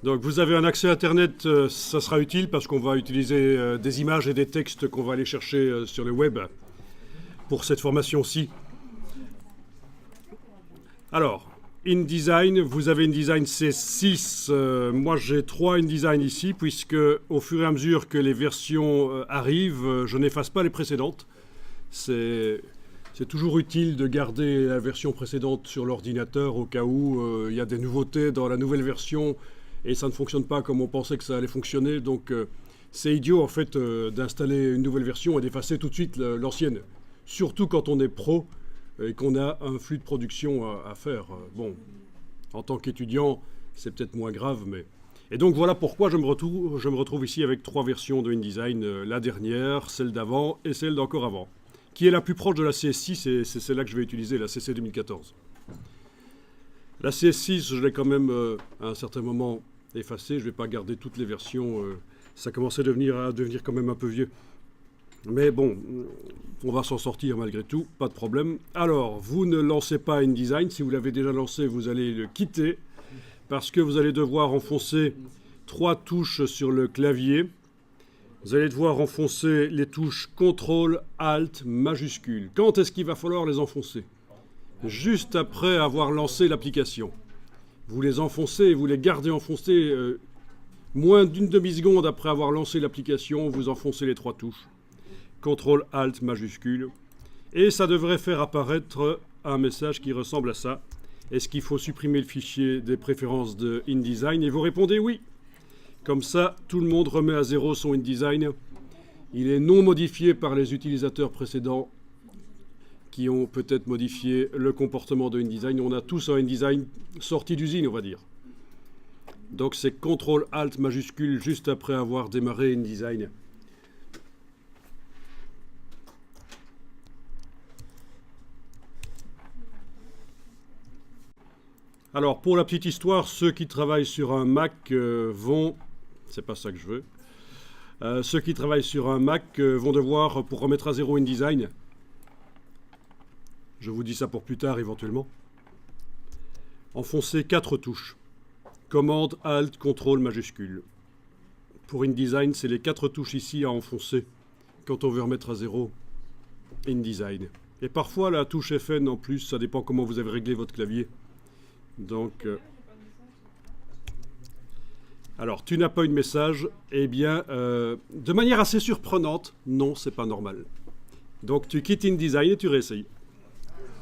Donc vous avez un accès Internet, ça sera utile parce qu'on va utiliser des images et des textes qu'on va aller chercher sur le web pour cette formation-ci. Alors, InDesign, vous avez InDesign C6. Moi j'ai 3 InDesign ici puisque au fur et à mesure que les versions arrivent, je n'efface pas les précédentes. C'est toujours utile de garder la version précédente sur l'ordinateur au cas où il y a des nouveautés dans la nouvelle version et ça ne fonctionne pas comme on pensait que ça allait fonctionner. Donc c'est idiot en fait d'installer une nouvelle version et d'effacer tout de suite l'ancienne. Surtout quand on est pro et qu'on a un flux de production à faire. Bon, en tant qu'étudiant, c'est peut-être moins grave, mais... Et donc voilà pourquoi je me retrouve ici avec 3 versions de InDesign, la dernière, celle d'avant et celle d'encore avant. Qui est la plus proche de la CS6, et c'est celle-là que je vais utiliser, la CC 2014. La CS6, je l'ai quand même à un certain moment effacée, je ne vais pas garder toutes les versions, ça commençait à devenir quand même un peu vieux. Mais bon, on va s'en sortir malgré tout, pas de problème. Alors, vous ne lancez pas InDesign, si vous l'avez déjà lancé, vous allez le quitter, parce que vous allez devoir enfoncer 3 touches sur le clavier. Vous allez devoir enfoncer les touches CTRL, ALT, majuscule. Quand est-ce qu'il va falloir les enfoncer? Juste après avoir lancé l'application. Vous les enfoncez et vous les gardez enfoncés moins d'une demi-seconde après avoir lancé l'application. Vous enfoncez les 3 touches. CTRL, ALT, majuscule. Et ça devrait faire apparaître un message qui ressemble à ça. Est-ce qu'il faut supprimer le fichier des préférences de InDesign? Et vous répondez oui. Comme ça, tout le monde remet à zéro son InDesign. Il est non modifié par les utilisateurs précédents qui ont peut-être modifié le comportement de InDesign. On a tous un InDesign sorti d'usine, on va dire. Donc c'est CTRL ALT majuscule juste après avoir démarré InDesign. Alors pour la petite histoire, ceux qui travaillent sur un Mac vont... C'est pas ça que je veux. Ceux qui travaillent sur un Mac vont devoir, pour remettre à zéro InDesign, je vous dis ça pour plus tard éventuellement, enfoncer 4 touches. Commande, Alt, CTRL, majuscule. Pour InDesign, c'est les 4 touches ici à enfoncer quand on veut remettre à zéro InDesign. Et parfois la touche FN en plus, ça dépend comment vous avez réglé votre clavier. Donc... Alors, tu n'as pas eu de message, eh bien, de manière assez surprenante, non, c'est pas normal. Donc, tu quittes InDesign et tu réessayes.